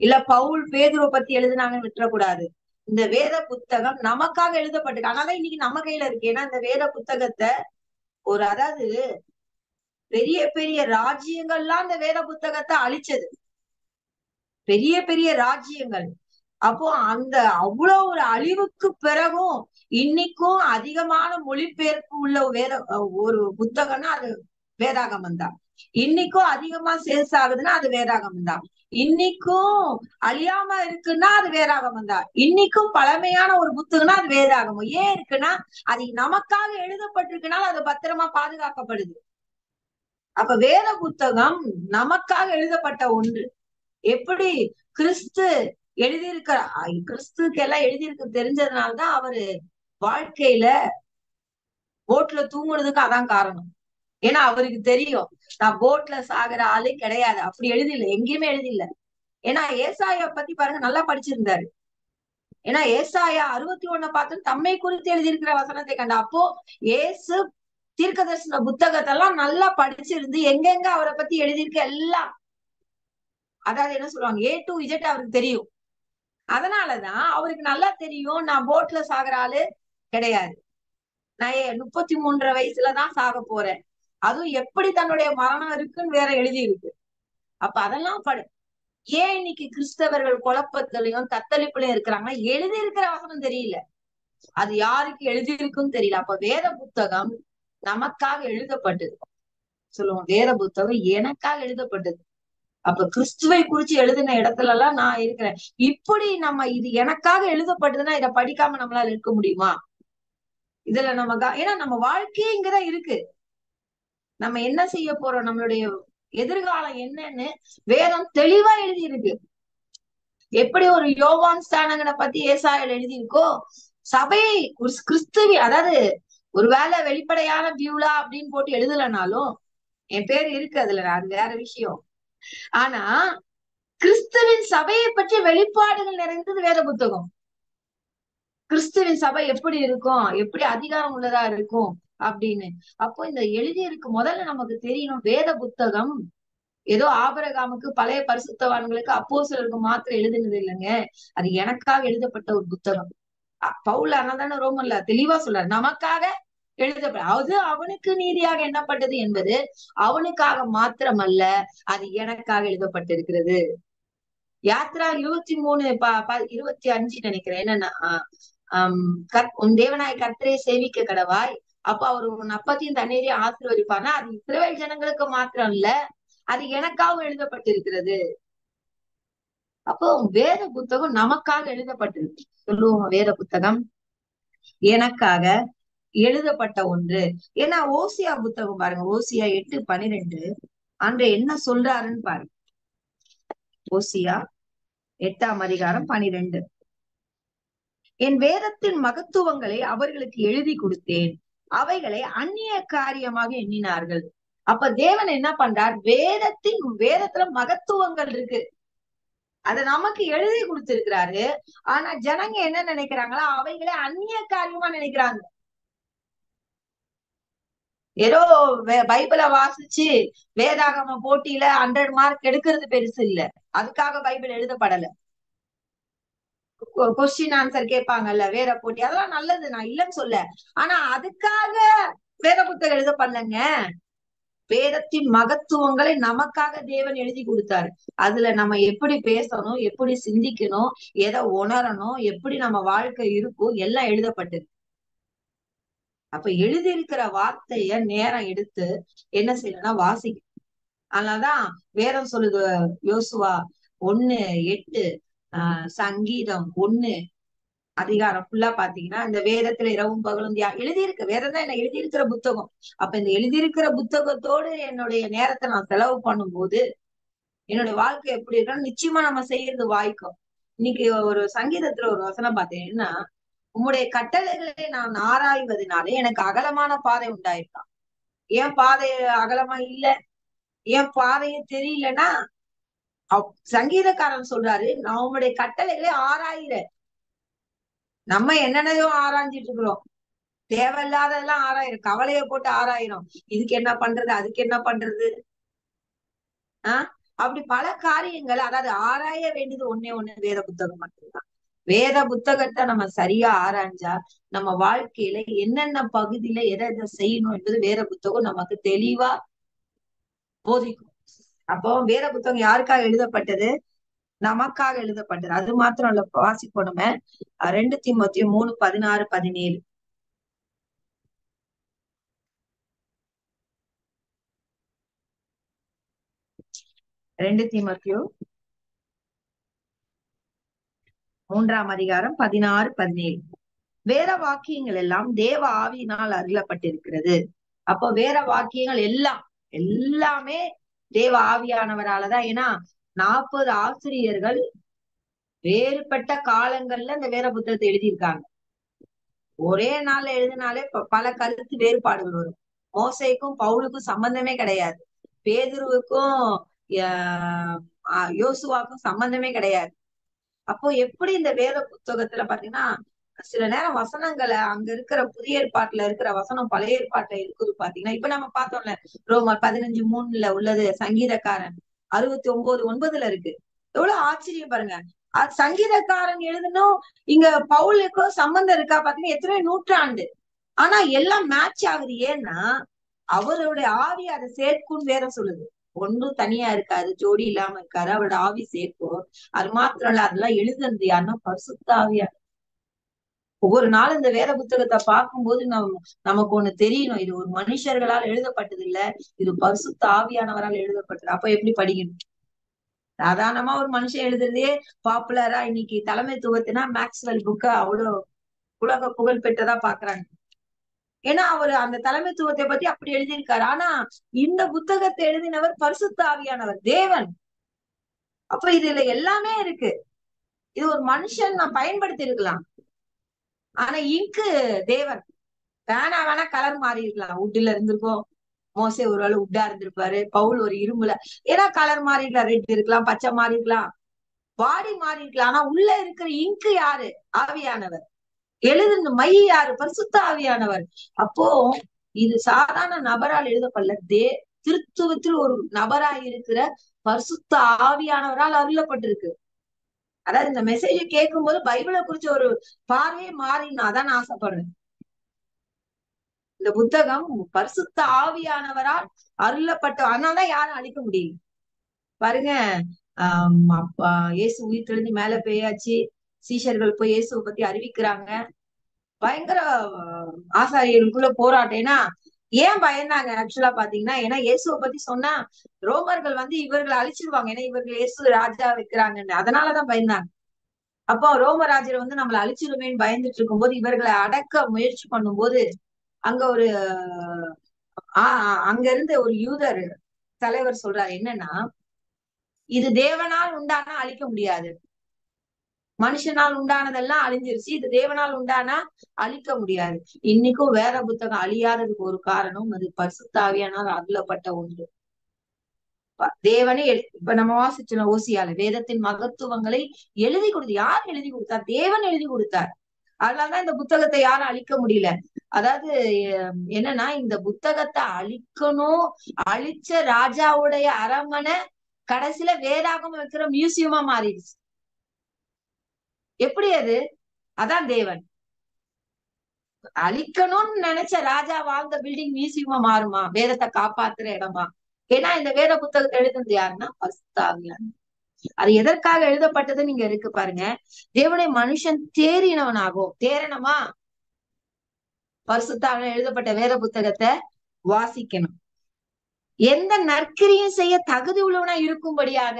இல்ல பவுல் பேதுருவ பத்தி எழுதினாங்கன்னு விட்டுறக்கூடாது. இந்த வேத புத்தகம் நமக்காக எழுதப்பட்டிருக்கு. அதனால இன்னைக்கு நம்ம கையில இருக்கு. ஏன்னா இந்த வேத புத்தகத்தை அதாவது பெரிய பெரிய ராஜ்யங்கள்லாம் இந்த வேத புத்தகத்தை அழிச்சது. பெரிய பெரிய ராஜ்யங்கள். அப்போ அந்த அவ்வளவு ஒரு அழிவுக்கு பிறகும் இன்னைக்கும் அதிகமான மொழிபெயர்ப்பு உள்ள ஒரு புத்தகம்னா அது வேதாகமம் தான். இன்னைக்கும் அதிகமா சேல்ஸ் ஆகுதுன்னா அது வேதாகமம் தான். இன்னைக்கும் அழியாம இருக்குன்னா அது வேதாகமம் தான். இன்னைக்கும் பழமையான ஒரு புத்தகம்னா அது வேதாகமம். ஏன் இருக்குன்னா அது நமக்காக எழுதப்பட்டிருக்குனால அது பத்திரமா பாதுகாக்கப்படுது. அப்ப வேத புத்தகம் நமக்காக எழுதப்பட்ட ஒன்று. எப்படி கிறிஸ்து எழுதியிருக்கிற கிறிஸ்துக்கு எல்லாம் எழுதியிருக்கு தெரிஞ்சதுனால்தான் அவரு வாழ்க்கையில போட்ல தூங்குனதுக்கு அதான் காரணம். ஏன்னா அவருக்கு தெரியும் நான் போட்ல சாகுற ஆளே கிடையாது. அப்படி எழுதில்ல, எங்கேயுமே எழுதில்ல. ஏன்னா ஏசாயா பத்தி பாருங்க, நல்லா படிச்சிருந்தாரு. ஏன்னா ஏசாயா 61 பார்த்து தம்மை குறித்து எழுதியிருக்கிற வசனத்தை கண்ட. அப்போ ஏசு தீர்க்கதரிசன புத்தகத்தெல்லாம் நல்லா படிச்சிருந்து எங்கெங்க அவரை பத்தி எழுதியிருக்க எல்லாம், அதாவது என்ன சொல்லுவாங்க, A to Z அவருக்கு தெரியும். அதனாலதான் அவருக்கு நல்லா தெரியும் நான் போட்ல சாகுற ஆளு கிடையாது. நான் 33 வயசுலதான் சாக போறேன். அதுவும் எப்படி தன்னுடைய மரணம் இருக்குன்னு வேற எழுதி இருக்கு. அப்ப அதெல்லாம் ஏன் இன்னைக்கு கிறிஸ்தவர்கள் குழப்பத்திலையும் தத்தளிப்புலையும் இருக்கிறாங்கன்னா எழுதி இருக்கிற வசனம் தெரியல, அது யாருக்கு எழுதி இருக்குன்னு தெரியல. அப்ப வேத புத்தகம் நமக்காக எழுதப்பட்டது. சொல்லுவோம், வேத புத்தகம் எனக்காக எழுதப்பட்டது. அப்ப கிறிஸ்துவை குறிச்சு எழுதின இடத்துல எல்லாம் நான் இருக்கிறேன். இப்படி நம்ம இது எனக்காக எழுதப்பட்டதுன்னா இதை படிக்காம நம்மளால இருக்க முடியுமா? இதுல ஏன்னா நம்ம வாழ்க்கையே இங்கதான் இருக்கு. நம்ம என்ன செய்ய போறோம், நம்மளுடைய எதிர்காலம் என்னன்னு வேதம் தெளிவா எழுதி இருக்கு. எப்படி ஒரு யோவான் ஸ்தானங்களை பத்தி ஏசாயால எழுதியிருக்கோ, சபையை ஒரு கிறிஸ்துவி, அதாவது ஒருவேளை வெளிப்படையான வியூலா அப்படின்னு போட்டு எழுதலனாலும் என் பேர் இருக்கு அதுல, அது வேற விஷயம். ஆனா கிறிஸ்துவின் சபையை பற்றி வெளிப்பாடுகள் நிறைந்தது வேத புத்தகம். கிறிஸ்துவின் சபை எப்படி இருக்கும், எப்படி அதிகாரம் உள்ளதா இருக்கும் அப்படின்னு. அப்போ இந்த எழுதி இருக்கு, முதல்ல நமக்கு தெரியணும் வேத புத்தகம் ஏதோ ஆபிரகாமுக்கு பழைய பரிசுத்தவான்களுக்கு அப்போஸ்தலருக்கு மாத்திரம் எழுதுனது இல்லைங்க, அது எனக்காக எழுதப்பட்ட ஒரு புத்தகம். பவுல் அதனால்தானே ரோமன்ல தெளிவா சொல்றாரு, நமக்காக எழுதப்பட, அது அவனுக்கு நீதியாக எண்ணப்பட்டது என்பது அவனுக்காக மாத்திரமல்ல, அது எனக்காக எழுதப்பட்டிருக்கிறது. யாத்ரா 23 25 நினைக்கிறேன். என்னன்னா உன் தேவனாய கர்த்தரை சேவிக்க கடவாய், அப்ப அவர் உன் அப்பத்தையும் தண்ணீரையும் ஆசீர்வதிப்பார்னா அது இஸ்ரவேல் ஜனங்களுக்கு மாத்திரம் இல்ல, அது எனக்காகவும் எழுதப்பட்டிருக்கிறது. அப்போ வேத புத்தகம் நமக்காக எழுதப்பட்டிருக்கு. சொல்லுவோம், வேத புத்தகம் எனக்காக எழுதப்பட்ட ஒன்று. ஏன்னா ஓசியா புத்தகம் பாருங்க, ஓசியா 8:12 அன்று என்ன சொல்றாருன்னு பாருங்க. ஓசியா 8ஆம் அதிகாரம் 12. என் வேதத்தின் மகத்துவங்களை அவர்களுக்கு எழுதி கொடுத்தேன், அவைகளை அந்நிய காரியமாக எண்ணினார்கள். அப்ப தேவன் என்ன பண்றார், வேதத்துல மகத்துவங்கள் இருக்கு. அதை நமக்கு எழுதி கொடுத்திருக்கிறாரு. ஆனா ஜனங்க என்ன நினைக்கிறாங்களா, அவைகளை அந்நிய காரியமா நினைக்கிறாங்க. ஏதோ பைபிளை வாசிச்சு வேதாகம போட்டியில 100 மார்க் எடுக்கிறது பெருசு இல்ல. அதுக்காக பைபிள் எழுதப்படல. கொஸ்டின் ஆன்சர் கேட்பாங்கல்ல, வேற போட்டி, அதெல்லாம் நல்லது, நான் இல்லைன்னு சொல்ல. ஆனா அதுக்காக வேத புத்தகம் எழுதப்படலங்க. வேதத்தின் மகத்துவங்களை நமக்காக தேவன் எழுதி கொடுத்தாரு. அதுல நம்ம எப்படி பேசணும், எப்படி சிந்திக்கணும், எதை உணரணும், எப்படி நம்ம வாழ்க்கை இருக்கும், எல்லாம் எழுதப்பட்டது. அப்ப எழுதியிருக்கிற வார்த்தைய நேரம் எடுத்து என்ன செய்யணும்னா வாசிக்கணும். அதனாலதான் வேதம் சொல்லுது, யோசுவா 1:8, சங்கீதம் 1 அதிகாரம் ஃபுல்லா பாத்தீங்கன்னா இந்த வேதத்துல இரவும் பகலும் எழுதியிருக்கு. வேதம் தான் என்ன எழுதியிருக்கிற புத்தகம். அப்ப இந்த எழுதியிருக்கிற புத்தகத்தோடு என்னுடைய நேரத்தை நான் செலவு பண்ணும்போது என்னுடைய வாழ்க்கை எப்படி இருக்கணும், நிச்சயமா நம்ம செய்யறது வாய்க்கும். இன்னைக்கு ஒரு சங்கீதத்துல ஒரு வசனம் பார்த்தீங்கன்னா, உம்முடைய கட்டளைகளை நான் ஆராய்வதனாலே எனக்கு அகலமான பாதை உண்டாயிருக்கான். ஏன் பாதை அகலமா இல்ல, ஏன் பாதையே தெரியலன்னா, சங்கீதக்காரன் சொல்றாரு, நான் உம்முடைய கட்டளைகளை ஆராயிறேன். நம்ம என்னென்னயோ ஆராய்ஞ்சிட்டு இருக்கிறோம். தேவையில்லாததெல்லாம் ஆராயிரும், கவலையை போட்டு ஆராயிரும். இதுக்கு என்ன பண்றது, அதுக்கு என்ன பண்றது, அப்படி பல காரியங்கள். அதாவது ஆராய வேண்டியது ஒண்ணே ஒண்ணு, வேத புத்தகம் மட்டும்தான். வேத புத்தகத்தை நம்ம சரியா ஆராய்ஞ்சா நம்ம வாழ்க்கையில என்னென்ன பகுதியில எதை எதை செய்யணும் என்பது வேத புத்தகம் நமக்கு தெளிவா போதிக்கும். அப்போ வேத புத்தகம் யாருக்காக எழுதப்பட்டது, நமக்காக எழுதப்பட்டது. அது மாத்திரம் இல்ல, வாசிப்போம் நம்ம 2 தீமோத்தேயு 3:16-17. 2 தீமோத்தேயு 3:16-17. வேத வாக்கியங்கள் எல்லாம் தேவ ஆவியினால் அருளப்பட்டிருக்கிறது. அப்போ வேத வாக்கியங்கள் எல்லாமே தேவ ஆவியானவராலதான். ஏன்னா 40 ஆசிரியர்கள் வேறுபட்ட காலங்கள்ல இந்த வேத புத்தகத்தை எழுதியிருக்காங்க. ஒரே நாள்ல எழுதினாலே பல கருத்து வேறுபாடுகள் வரும். மோசேக்கும் பவுலுக்கும் சம்பந்தமே கிடையாது. பேதுருவுக்கும் யோசுவாக்கும் சம்பந்தமே கிடையாது. அப்போ எப்படி இந்த வேத புத்தகத்துல பாத்தீங்கன்னா சில நேரம் வசனங்களை அங்க இருக்கிற புதிய ஏற்பாட்டுல இருக்கிற வசனம் பழைய ஏற்பாட்டுல இருக்குது பாத்தீங்கன்னா, இப்ப நம்ம பார்த்தோம்ல ரோமர் 15:3 உள்ளது, சங்கீதக்காரன் 69:9 இருக்கு. எவ்வளவு ஆச்சரியம் பாருங்க. சங்கீதக்காரன் எழுதணும், இங்க பவுலுக்கும் சம்பந்தம் இருக்கா பாத்தீங்கன்னா, எத்தனை நூற்றாண்டு. ஆனா எல்லாம் மேட்ச் ஆகுது. ஏன்னா அவருடைய ஆவி அதை சேர்க்கும்னு வேற சொல்லுது. ஒன்றும் தனியா இருக்காது, ஜோடி இல்லாம இருக்காரு, அவரோட ஆவி சேர்க்கும். அது மாத்திரம் இல்ல, அதெல்லாம் எழுதுனது யாருன்னா பரிசுத்த ஆவியா. ஒவ்வொரு நாளும் இந்த வேத புத்தகத்தை பார்க்கும்போது நமக்கு ஒண்ணு தெரியணும், இது ஒரு மனுஷர்களால் எழுதப்பட்டது இல்ல, இது பரிசுத்த ஆவியானவரால் எழுதப்பட்டது. அப்ப எப்படி படிக்கணும்? சாதாரணமா ஒரு மனுஷன் எழுதுறதே பாப்புலரா இன்னைக்கு தலைமைத்துவத்தினா மேக்ஸ்வெல் புக்க அவ்வளவு உலக புகழ் பெற்றதா பாக்குறாங்க. ஏன்னா அவரு அந்த தலைமைத்துவத்தை பத்தி அப்படி எழுதியிருக்காரு. ஆனா இந்த புத்தகத்தை எழுதினவர் பரிசுத்த ஆவியானவர், தேவன். அப்ப இதுல எல்லாமே இருக்கு. இது ஒரு மனுஷன் நான் பயன்படுத்தி இருக்கலாம், ஆனா இங்கு தேவன். வேணா வேணா கலர் மாறி இருக்கலாம், உட்டுல இருந்திருக்கும். மோசே ஒருவேளை உட்டா இருந்திருப்பாரு, பவுல் ஒரு இரும்புல, ஏன்னா கலர் மாறி இருக்கலாம், ரெட் இருக்கலாம், பச்சை மாறி இருக்கலாம், பாடி மாறி இருக்கலாம். ஆனா உள்ள இருக்கிற இங்கு யாரு? ஆவியானவர். எழுதுன மை யாரு? பரிசுத்த ஆவியானவர். அப்போ இது சாதாரண நபரால் எழுதப்படல, திருத்துவத்தில் ஒரு நபராய் இருக்கிற பரிசுத்த ஆவியானவரால் அருளப்பட்டிருக்கு. அதாவது இந்த மெசேஜ் கேட்கும் போது பைபிளை குறிச்ச ஒரு பார்வையே மாறினா தான் ஆசைப்படுறேன். இந்த புத்தகம் பரிசுத்த ஆவியானவரால் அருளப்பட்ட, அதனாலதான் யாரும் அழிக்க முடியல. பாருங்க, அப்பா இயேசு உயிர் தெளிஞ்சு மேல போயாச்சு, சீஷர்கள் போய் இயேசுவை பத்தி அறிவிக்கிறாங்க. பயங்கர ஆசாரியர்களுக்குள்ள போராட்டம். ஏன்னா ஏன் பயந்தாங்க ஆக்சுவலா பாத்தீங்கன்னா, ஏன்னா இயேசுவை பத்தி சொன்னா ரோமர்கள் இவர்களை அழிச்சிருவாங்க, ஏன்னா இவர்கள் இயேசு ராஜா வைக்கிறாங்கன்னு, அதனாலதான் பயந்தாங்க. அப்போ ரோமராஜர் நம்மளை அழிச்சிருவேன்னு பயந்துட்டு இருக்கும்போது இவர்களை அடக்க முயற்சி பண்ணும்போது அங்க ஒரு அங்க இருந்து ஒரு யூதர் தலைவர் சொல்றாரு என்னன்னா, இது தேவனால் உண்டானா அழிக்க முடியாது, மனுஷனால் உண்டானதெல்லாம் அழிஞ்சிருச்சு, இது தேவனால் உண்டானா அழிக்க முடியாது. இன்னைக்கும் வேத புத்தகம் அழியாததுக்கு ஒரு காரணம் அது பரிசுத்த ஆவியானால் அருளப்பட்ட ஒன்று. தேவனே இப்ப நம்ம வாசிச்சோம் ஓசியால, வேதத்தின் மகத்துவங்களை எழுதி கொடுத்து, யார் எழுதி கொடுத்தார்? தேவன் எழுதி கொடுத்தார். அதனாலதான் இந்த புத்தகத்தை யாரும் அழிக்க முடியல. அதாவது என்னன்னா, இந்த புத்தகத்தை அழிக்கணும், அழிச்ச ராஜாவுடைய அரண்மனை கடைசியில வேதாகமம் வைக்கிற மியூசியமா மாறிடுச்சு. எப்படி அது? அதான் தேவன். அழிக்கணும்னு நினைச்ச ராஜா வாழ்ந்த பில்டிங் மியூசியமா மாறுமா? வேதத்தை காப்பாத்துற இடமா? ஏன்னா இந்த வேத புத்தகத்தை எழுதுனது யாருன்னா பரிசுத்த ஆவியானவர். அது எதற்காக எழுதப்பட்டதுன்னு இங்க இருக்கு பாருங்க. தேவனுடைய மனுஷன் தேறினவனாகும். தேறணுமா? பரிசுத்த ஆவியானவர் எழுதப்பட்ட வேத புத்தகத்தை வாசிக்கணும். எந்த நற்கிரியும் செய்ய தகுதி உள்ளவனா இருக்கும்படியாக,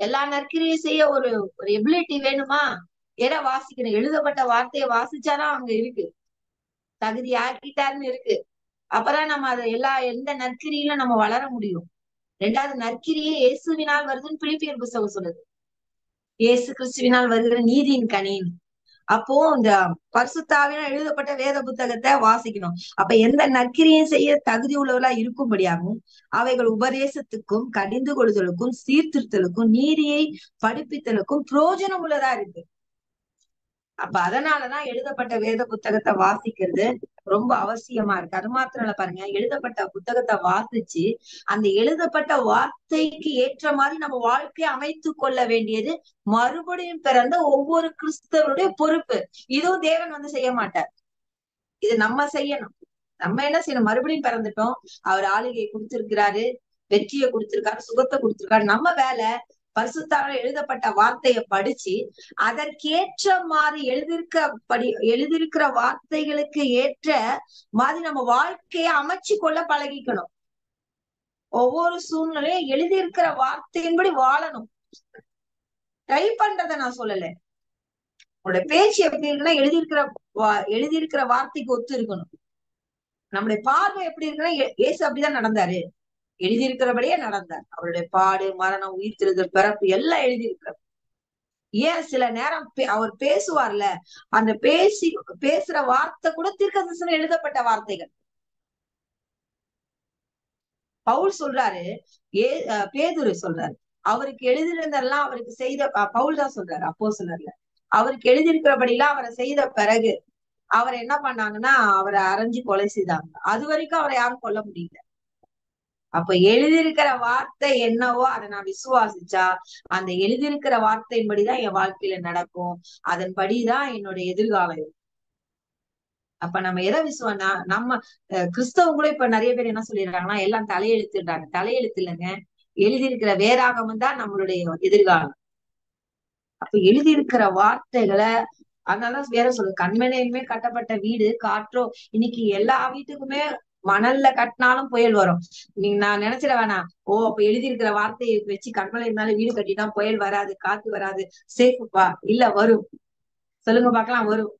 எல்லா நற்கிரியும் செய்ய ஒரு எபிலிட்டி வேணுமா? எதை வாசிக்கணும்? எழுதப்பட்ட வார்த்தையை வாசிச்சாதான் அங்க இருக்கு, தகுதி ஆக்கிட்டாருன்னு இருக்கு. அப்பதான் நம்ம அதை எந்த நற்கிரியிலும் நம்ம வளர முடியும். ரெண்டாவது, நற்கிரியே இயேசுவினால் வருதுன்னு பிலிப்பியர் புத்தகம் சொல்லுது. இயேசு கிறிஸ்துவினால் வருகிற நீதியின் கனின்னு. அப்போ இந்த பரிசுத்த ஆவியானவர் எழுதப்பட்ட வேத புத்தகத்தை வாசிக்கணும். அப்ப எந்த நற்கிரியும் செய்ய தகுதி உள்ளவர்களா இருக்கும்படியாகவும், அவைகள் உபதேசத்துக்கும், கடிந்து கொள்ளுதலுக்கும், சீர்திருத்தலுக்கும், நீதியை படிப்பித்தலுக்கும் பிரயோஜனம் உள்ளதா இருக்கு. அப்ப அதனாலதான் எழுதப்பட்ட வேத புத்தகத்தை வாசிக்கிறது ரொம்ப அவசியமா இருக்கு. அது மாத்திரம் இல்ல பாருங்க, எழுதப்பட்ட புத்தகத்தை வாசிச்சு அந்த எழுதப்பட்ட வார்த்தைக்கு ஏற்ற மாதிரி நம்ம வாழ்க்கையை அமைத்து கொள்ள வேண்டியது மறுபடியும் பிறந்த ஒவ்வொரு கிறிஸ்தவருடைய பொறுப்பு. இதுவும் தேவன் வந்து செய்ய மாட்டார், இது நம்ம செய்யணும். நம்ம என்ன செய்யணும்? மறுபடியும் பிறந்துட்டோம், அவர் ஆளுகையை கொடுத்திருக்கிறாரு, வெற்றியை கொடுத்திருக்காரு, சுகத்தை கொடுத்திருக்காரு. நம்ம வேலை பரிசுத்தாவில எழுதப்பட்ட வார்த்தையை படிச்சு அதற்கேற்ற மாதிரி எழுதியிருக்கிற வார்த்தைகளுக்கு ஏற்ற மாதிரி நம்ம வாழ்க்கையை அமைச்சு கொள்ள பழகிக்கணும். ஒவ்வொரு சூழ்நிலையும் எழுதியிருக்கிற வார்த்தையின்படி வாழணும். ட்ரை பண்றத நான் சொல்லல. உங்களோட பேச்சு எப்படி இருக்குன்னா எழுதியிருக்கிற வார்த்தைக்கு ஒத்து இருக்கணும். நம்மளுடைய பார்வை எப்படி இருக்குன்னா, இயேசு அப்படிதான் நடந்தாரு, எழுதியிருக்கிறபடியே நடந்தார். அவருடைய பாடு, மரணம், உயிர்த்தெழுதல், பிறப்பு எல்லாம் எழுதியிருக்கிறார். ஏன் சில நேரம் அவர் பேசுவார்ல, அந்த பேசுற வார்த்தை கூட தீர்க்கதரிசனம் எழுதப்பட்ட வார்த்தைகள். பவுல் சொல்றாரு, பேதுரு சொல்றாரு, அவருக்கு எழுதியிருந்தெல்லாம் அவருக்கு செய்த, பவுல் தான் சொல்றாரு, அப்போஸ்தலர்ல அவருக்கு எழுதியிருக்கிறபடிலாம் அவரை செய்த பிறகு அவரை என்ன பண்ணாங்கன்னா அவரை அரைஞ்சு கொலை செய்தாங்க. அது வரைக்கும் அவரை யாரும் கொல்ல முடியல. அப்ப எழுதியிருக்கிற வார்த்தை என்னவோ அதை நான் விசுவாசிச்சா அந்த எழுதியிருக்கிற வார்த்தையின்படிதான் என் வாழ்க்கையில நடக்கும், அதன்படிதான் என்னுடைய எதிர்காலம். அப்ப நம்ம எதை நம்ம கிறிஸ்தவங்களும் இப்ப நிறைய பேர் என்ன சொல்லிடுறாங்கன்னா, எல்லாம் தலையெழுத்துடுறாங்க. தலையெழுத்து இல்லைங்க, எழுதியிருக்கிற வேதாகமம் தான் நம்மளுடைய எதிர்காலம். அப்ப எழுதியிருக்கிற வார்த்தைகளை, அதனாலதான் வேற சொல்லு, கண்மனையுமே கட்டப்பட்ட வீடு காற்றோ. இன்னைக்கு எல்லா வீட்டுக்குமே மணல்ல கட்டினாலும் புயல் வரும். நீங்க நான் நினைச்சிட வேணாம், அப்ப எழுதியிருக்கிற வார்த்தையை வச்சு கண்மலை மேல வீடு கட்டினா புயல் வராது, காத்து வராது, சேஃபுப்பா. இல்ல, வரும். சொல்லுங்க பாக்கலாம், வரும்.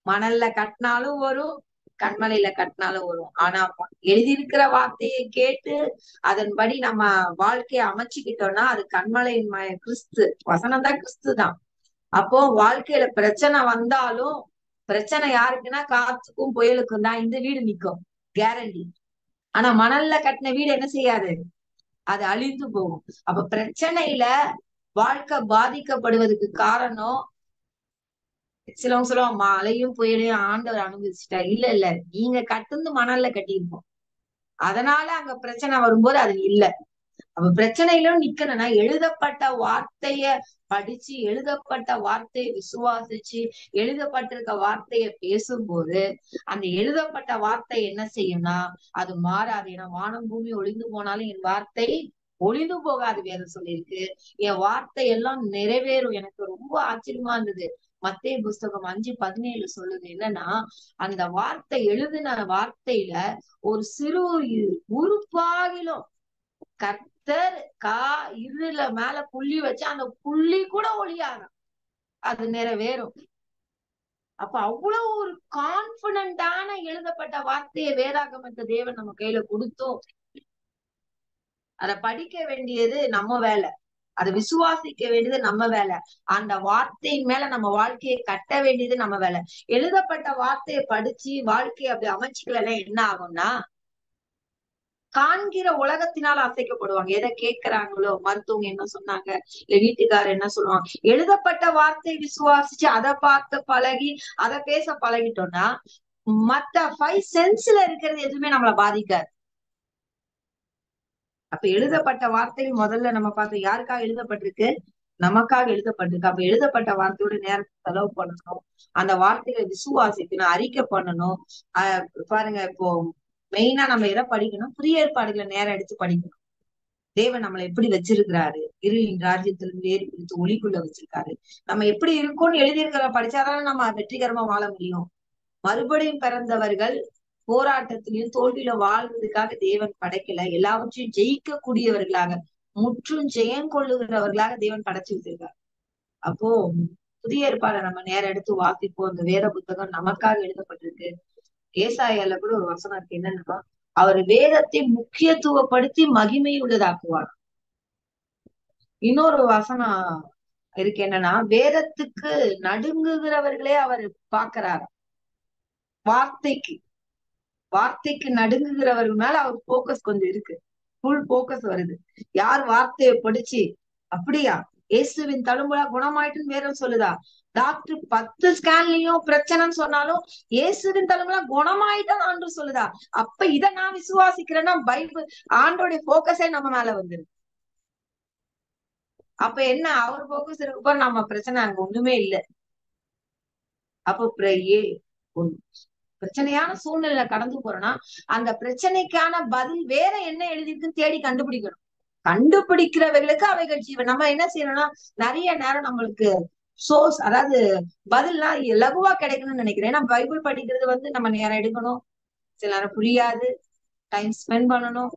மணல்ல கட்டினாலும் வரும், கண்மலையில கட்டினாலும் வரும். ஆனா எழுதியிருக்கிற வார்த்தையை கேட்டு அதன்படி நம்ம வாழ்க்கையை அமைச்சுக்கிட்டோம்னா அது கண்மலையின் கிறிஸ்து வசனம் தான், கிறிஸ்து தான். அப்போ வாழ்க்கையில பிரச்சனை வந்தாலும், பிரச்சனை யாருக்குன்னா காத்துக்கும் புயலுக்கும் தான். இந்த வீடு நிக்கும், கேரண்டி. ஆனா மணல்ல கட்டின வீடு என்ன செய்யாது, அது அழிந்து போகும். அப்ப பிரச்சனையில வாழ்க்கை பாதிக்கப்படுவதற்கு காரணம், சிலவங்க சொல்லுவாங்க மழையும் புயலையும் ஆண்டவர் அனுபவிச்சுட்டா. இல்ல, நீங்க கட்டுந்து மணல்ல கட்டியிருப்போம், அதனால அங்க பிரச்சனை வரும்போது அது இல்ல. அப்ப பிரச்சனையிலும் நிக்கணும்னா எழுதப்பட்ட வார்த்தைய படிச்சு, எழுதப்பட்ட வார்த்தையை விசுவாசிச்சு, எழுதப்பட்டிருக்க வார்த்தைய பேசும்போது அந்த எழுதப்பட்ட வார்த்தை என்ன செய்யும்னா அது மாறாது. ஏன்னா வானம் பூமி ஒளிந்து போனாலும் என் வார்த்தை ஒளிந்து போகாது வேதம் சொல்லியிருக்கு. என் வார்த்தை எல்லாம் நிறைவேறும். எனக்கு ரொம்ப ஆச்சரியமா இருந்தது, மத்தேயு புஸ்தகம் 5:17 சொல்லுது என்னன்னா, அந்த வார்த்தை எழுதின வார்த்தையில ஒரு சிறு உருப்பாகிலும் கர்த்தர் இருள மேல புள்ளி வச்சு அந்த புள்ளி கூட ஒளியாகும், அது நிறைவேறும். அப்ப அவ்வளவு ஒரு கான்பிடண்டான எழுதப்பட்ட வார்த்தையை வேதாகமத்தை தேவன் நம்ம கையில கொடுத்தோம். அதை படிக்க வேண்டியது நம்ம வேலை, அதை விசுவாசிக்க வேண்டியது நம்ம வேலை, அந்த வார்த்தையின் மேல நம்ம வாழ்க்கையை கட்ட வேண்டியது நம்ம வேலை. எழுதப்பட்ட வார்த்தையை படிச்சு வாழ்க்கையை அப்படி அமைச்சுக்கலன்னா என்ன ஆகும்னா, காண்கிற உலகத்தினால் அசைக்கப்படுவாங்க. எதை கேட்கிறாங்களோ, மருத்துவங்க என்ன சொன்னாங்க, இல்ல வீட்டுக்காரர் என்ன சொல்லுவாங்க, எழுதப்பட்ட வார்த்தை விசுவாசிச்சு அதை பார்த்து பழகி அதை பேச பழகிட்டோம்னா மத்த 5 சென்ஸ்ல இருக்கிறது எதுவுமே நம்மள பாதிக்காது. அப்ப எழுதப்பட்ட வார்த்தைகள் முதல்ல நம்ம பார்த்தோம், யாருக்காக எழுதப்பட்டிருக்கு, நமக்காக எழுதப்பட்டிருக்கு. அப்ப எழுதப்பட்ட வார்த்தையோட நேரத்தை செலவு பண்ணணும், அந்த வார்த்தைகளை விசுவாசிக்கணும், அறிக்கை பண்ணணும். பாருங்க, இப்போ மெயினா நம்ம எதை படிக்கணும், புதிய ஏற்பாடுகளை நேரம் எடுத்து படிக்கணும். தேவன் நம்மளை எப்படி வச்சிருக்கிறாரு, இருளின் ராஜ்யத்திலிருந்து வேறு பிடித்து ஒளிக்குள்ள வச்சிருக்காரு, நம்ம எப்படி இருக்கோம்னு எழுதியிருக்கிற படிச்சாதான் நம்ம வெற்றிகரமா வாழ முடியும். மறுபடியும் பிறந்தவர்கள் போராட்டத்திலையும் தோல்வியில வாழ்வதற்காக தேவன் படைக்கல, எல்லாவற்றையும் ஜெயிக்க கூடியவர்களாக, முற்றும் ஜெயம் கொள்ளுகிறவர்களாக தேவன் படைச்சு வச்சிருக்காரு. அப்போ புதிய ஏற்பாடை நம்ம நேரம் எடுத்து வாசிப்போம். இந்த வேத புத்தகம் நமக்காக எழுதப்பட்டிருக்கு. ஏசாயால கூட ஒரு வசனம் இருக்கு, என்னன்னா அவர் வேதத்தை முக்கியத்துவப்படுத்தி மகிமை உள்ளதாக்குவார். இன்னொரு வசனம் இருக்கு, என்னன்னா வேதத்துக்கு நடுங்குகிறவர்களே அவர் பாக்குறாரு. வார்த்தைக்கு வார்த்தைக்கு நடுங்குகிறவர்கள் மேல அவர் போக்கஸ் கொஞ்சம் இருக்கு, ஃபுல் போக்கஸ் வருது. யார் வார்த்தையை படிச்சு, அப்படியா இயேசுவின் தழும்புலா குணமாயிட்டுன்னு வேற சொல்லுதா, டாக்டர் 10 ஸ்கேன்லயும் பிரச்சனைன்னு சொன்னாலும் இயேசுவின் தழும்புலா குணமாயிட்டான் ஆண்டு சொல்லுதா, அப்ப இதை நான் விசுவாசிக்கிறேன்னா பைபிள் ஆண்டோடைய போக்கஸே நம்ம மேல வந்துரு. அப்ப என்ன, அவர் போக்கஸ் இருக்கப்ப நம்ம பிரச்சனை அங்க ஒண்ணுமே இல்லை. அப்போ பிரச்சனையான சூழ்நிலை கடந்து போறோம்னா அந்த பிரச்சனைக்கான பதில் வேற என்ன எழுதிருக்குன்னு தேடி கண்டுபிடிக்கணும். கண்டுபிடிக்கிறவர்களுக்கு அவைகள் ஜீவன். நம்ம என்ன செய்யணும்னா, நிறைய நேரம் நம்மளுக்கு சோர்ஸ், அதாவது பதில்லாம் லகுவா கிடைக்கணும்னு நினைக்கிறேன். ஏன்னா பைபிள் படிக்கிறது நம்ம நேரம் எடுக்கணும், சில நேரம் புரியாது, டைம் ஸ்பெண்ட் பண்ணணும்,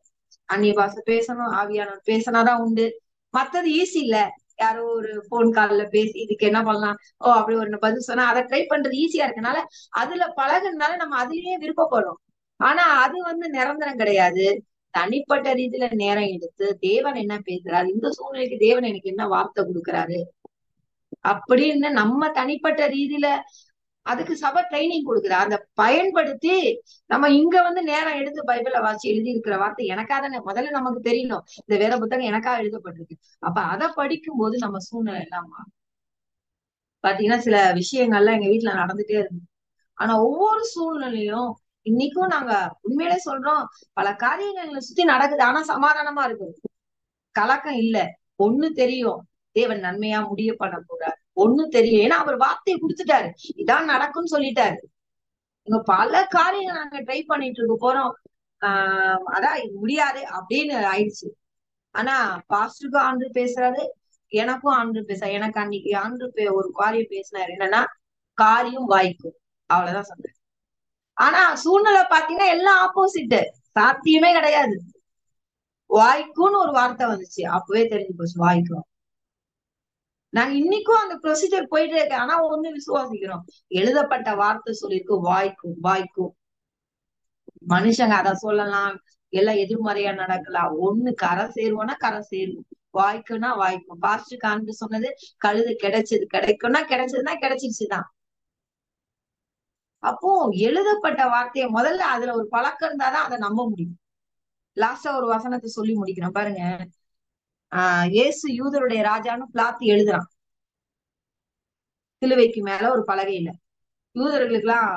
அந்நிய பாஷை பேசணும், ஆவியானவர் பேசினாதான் உண்டு. மத்தது ஈஸி இல்ல, யாரோ ஒரு போன் கால்ல பேசி இதுக்கு என்ன பண்ணலாம், ஓ அப்படி ஒரு பதில் சொன்னா அதை ட்ரை பண்றது ஈஸியா இருக்கனால அதுல பழகுனால நம்ம அதுலயே விருப்பப்படுறோம். ஆனா அது நிரந்தரம் கிடையாது. தனிப்பட்ட ரீதியில நேரம் எடுத்து தேவன் என்ன பேசுறாரு, இந்த சூழ்நிலைக்கு தேவன் எனக்கு என்ன வார்த்தை கொடுக்குறாரு அப்படின்னு நம்ம தனிப்பட்ட ரீதியில அதுக்கு சபை ட்ரைனிங் கொடுக்குற அதை பயன்படுத்தி நம்ம இங்க நேரம் எடுத்து பைபிளை வாசி எழுதி இருக்கிற வார்த்தை எனக்காக முதல்ல நமக்கு தெரியணும், இந்த வேத புத்தகம் எனக்காக எழுதப்பட்டிருக்கு. அப்ப அதை படிக்கும் போது நம்ம சூழ்நிலை எல்லாம் பாத்தீங்கன்னா சில விஷயங்கள்லாம் எங்க வீட்டுல நடந்துட்டே இருக்கு. ஆனா ஒவ்வொரு சூழ்நிலையும் இன்னைக்கும் நாங்க உண்மையிலே சொல்றோம், பல காரியங்கள் எங்களை சுத்தி நடக்குது, ஆனா சமாதானமா இருக்குது, கலக்கம் இல்ல. ஒண்ணு தெரியும், தேவன் நன்மையா முடிய பண்ண போறாரு. ஒண்ணு தெரியும், ஏன்னா அவர் வார்த்தையை கொடுத்துட்டாரு, இதான் நடக்கும்னு சொல்லிட்டாரு. இங்க பல காரியங்கள் நாங்க ட்ரை பண்ணிட்டு இருக்க போறோம், அதான் இது முடியாது அப்படின்னு ஆயிடுச்சு. ஆனா பாஸ்டருக்கும் ஆண்டு பேசுறாரு, எனக்கும் ஆண்டு பேசுறாரு. எனக்கு அன்னைக்கு ஆண்டு ஒரு காரியம் பேசினாரு, என்னன்னா காரியம் வாய்க்கும், அவ்வளவுதான் சொன்னேன். ஆனா சூழ்நிலை பாத்தீங்கன்னா எல்லாம் ஆப்போசிட், சாத்தியமே கிடையாது. வாய்க்கும்னு ஒரு வார்த்தை வந்துச்சு, அப்பவே தெரிஞ்சு போச்சு வாய்க்கும். நாங்க இன்னைக்கும் அந்த ப்ரொசீஜர் போயிட்டு இருக்கு. ஆனா ஒண்ணு விசுவாசிக்கிறோம், எழுதப்பட்ட வார்த்தை சொல்லிருக்கு, வாய்க்கும் வாய்க்கும். மனுஷங்க அத சொல்லலாம், எல்லாம் எதிர்மறையா நடக்கலாம், ஒண்ணு கரை சேருவோம்னா கரை சேருவோம், வாய்க்குன்னா வாய்க்கும். பாஸ்டர் காண்பு சொன்னது, கழுது கிடைச்சது கிடைக்கும்னா கிடைச்சதுன்னா கிடைச்சிருச்சுதான். அப்போ எழுதப்பட்ட வார்த்தையை முதல்ல அதுல ஒரு பழக்கம் இருந்தாதான் அதை நம்ப முடியும். லாஸ்டா ஒரு வசனத்தை சொல்லி முடிக்கிறேன் பாருங்க. இயேசு யூதருடைய ராஜான்னு பிலாத்து எழுதுறான் சிலுவைக்கு மேல ஒரு பலகையில. யூதர்களுக்கு எல்லாம்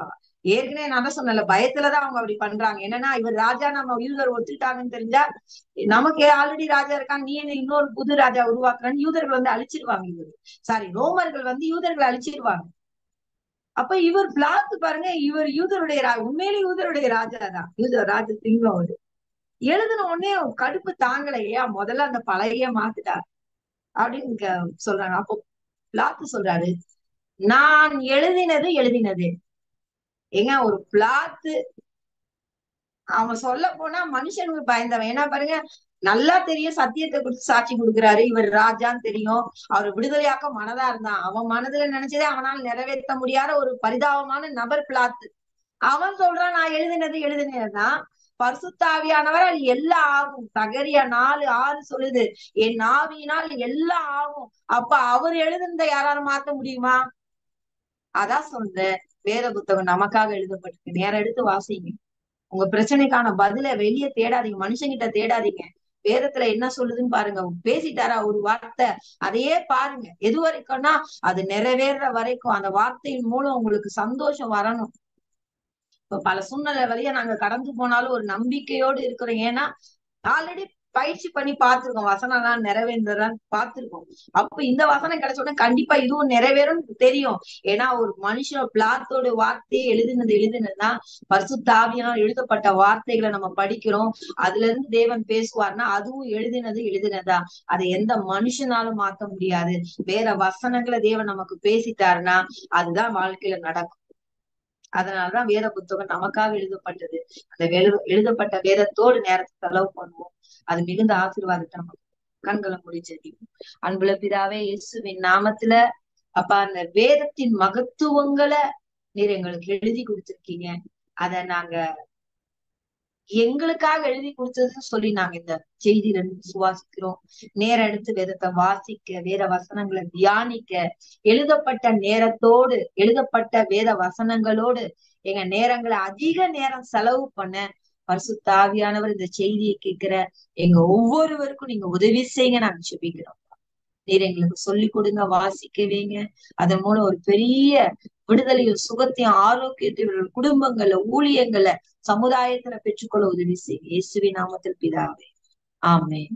ஏற்கனவே நான் தான் சொன்னல, பயத்துலதான் அவங்க அப்படி பண்றாங்க. என்னன்னா இவர் ராஜா நம்ம யூதர் ஒத்துட்டாங்கன்னு தெரிஞ்சா, நமக்கு ஆல்ரெடி ராஜா இருக்காங்க, நீ இன்னொரு புது ராஜா உருவாக்குறன்னு யூதர்கள் அழிச்சிருவாங்க. இவர் சாரி ரோமர்கள் யூதர்களை அழிச்சிருவாங்க. அப்ப இவர் பிளாத்து பாருங்க, இவர் யூதருடைய உண்மையிலே யூதருடைய ராஜா தான், யூதர் ராஜ சிங்கம். அவரு எழுதின உடனே கடுப்பு தாங்கலையா, முதல்ல அந்த பழைய மாத்துட்டார் அப்படின்னு சொல்றாங்க. அப்போ பிலாத்து சொல்றாரு, நான் எழுதினது ஏங்க ஒரு பிளாத்து, அவன் சொல்ல போனா மனுஷனுக்கு பயந்தவன். ஏன்னா பாருங்க, நல்லா தெரியும் சத்தியத்தை குறித்து சாட்சி கொடுக்குறாரு, இவர் ராஜான்னு தெரியும், அவர் விடுதலையாக்க மனதா இருந்தான். அவன் மனதுல நினைச்சதே அவனால் நிறைவேற்ற முடியாத ஒரு பரிதாபமான நபர் பிளாத்து. அவன் சொல்றான், நான் எழுதினதுதான் பரிசுத்தாவியானவர் அது எல்லாம் ஆகும். சகரியா 4:6 சொல்லுது, என் ஆவியினால் எல்லாம் ஆகும். அப்ப அவர் எழுதுனதை யாராலும் மாத்த முடியுமா? அதான் சொல்றேன், வேத புத்தகம் நமக்காக எழுதப்பட்டிருக்கு, நேரம் எடுத்து வாசிங்க. உங்க பிரச்சனைக்கான பதில வெளியே தேடாதீங்க, மனுஷங்கிட்ட தேடாதீங்க. வேதத்துல என்ன சொல்லுதுன்னு பாருங்க. பேசிட்டாரா ஒரு வார்த்தை, அதையே பாருங்க. எது வரைக்கும்னா அது நிறைவேற வரைக்கும் அந்த வார்த்தையின் மூலம் உங்களுக்கு சந்தோஷம் வரணும். இப்ப பல சூழ்நிலை வழியா நாங்க கடந்து போனாலும் ஒரு நம்பிக்கையோடு இருக்கிறோம். ஏன்னா ஆல்ரெடி பயிற்சி பண்ணி பார்த்திருக்கோம், வசனம் எல்லாம் நிறைவேறதான் பார்த்திருக்கோம். அப்ப இந்த வசனம் கிடைச்ச உடனே கண்டிப்பா இதுவும் நிறைவேறும் தெரியும். ஏன்னா ஒரு மனுஷன் பிளாத்தோட வார்த்தையை எழுதினதுதான் பரிசுத்த ஆவியினால் எழுதப்பட்ட வார்த்தைகளை நம்ம படிக்கிறோம். அதுல இருந்து தேவன் பேசுவார்னா அதுவும் எழுதினதா. அதை எந்த மனுஷனாலும் மாத்த முடியாது. வேற வசனங்களை தேவன் நமக்கு பேசிட்டாருன்னா அதுதான் வாழ்க்கையில நடக்கும். அதனாலதான் வேத புத்தகம் நமக்காக எழுதப்பட்டது. அந்த எழுதப்பட்ட வேதத்தோடு நேரத்தை செலவு பண்ணுவோம். அது மிகுந்த ஆசீர்வாதத்தை நமக்கு. கண்களை மூடி ஜெபிப்போம். அன்புள்ள பிதாவே, இயேசுவின் நாமத்துல அப்பா, அந்த வேதத்தின் மகத்துவங்களை நீர் எங்களுக்கு எழுதி கொடுத்திருக்கீங்க. அத நாங்க எங்களுக்காக எழுதி கொடுத்ததுன்னு சொல்லி நாங்க இந்த செய்தியில சுவாசிக்கிறோம். நேரம் எடுத்து வேதத்தை வாசிக்க, வேத வசனங்களை தியானிக்க, எழுதப்பட்ட நேரத்தோடு எழுதப்பட்ட வேத வசனங்களோடு எங்க நேரங்களை அதிக நேரம் செலவு பண்ண பரிசுத்த ஆவியானவர் இந்த செய்தியை கேட்கிற எங்க ஒவ்வொருவருக்கும் நீங்க உதவி செய்யுங்க நாங்க ஜெபிக்கிறோம். நீர் எங்களுக்கு சொல்லிக் கொடுங்க, வாசிக்க வைங்க. அதன் மூலம் ஒரு பெரிய விடுதலையும் சுகத்தையும் ஆரோக்கியத்தையும் இவர்கள் குடும்பங்கள்ல, ஊழியங்கள்ல, சமுதாயத்துல பெற்றுக்கொள்ள உதவி செய்யுங்க. இயேசுவின் நாமத்தில் பிதாவே, ஆமென்.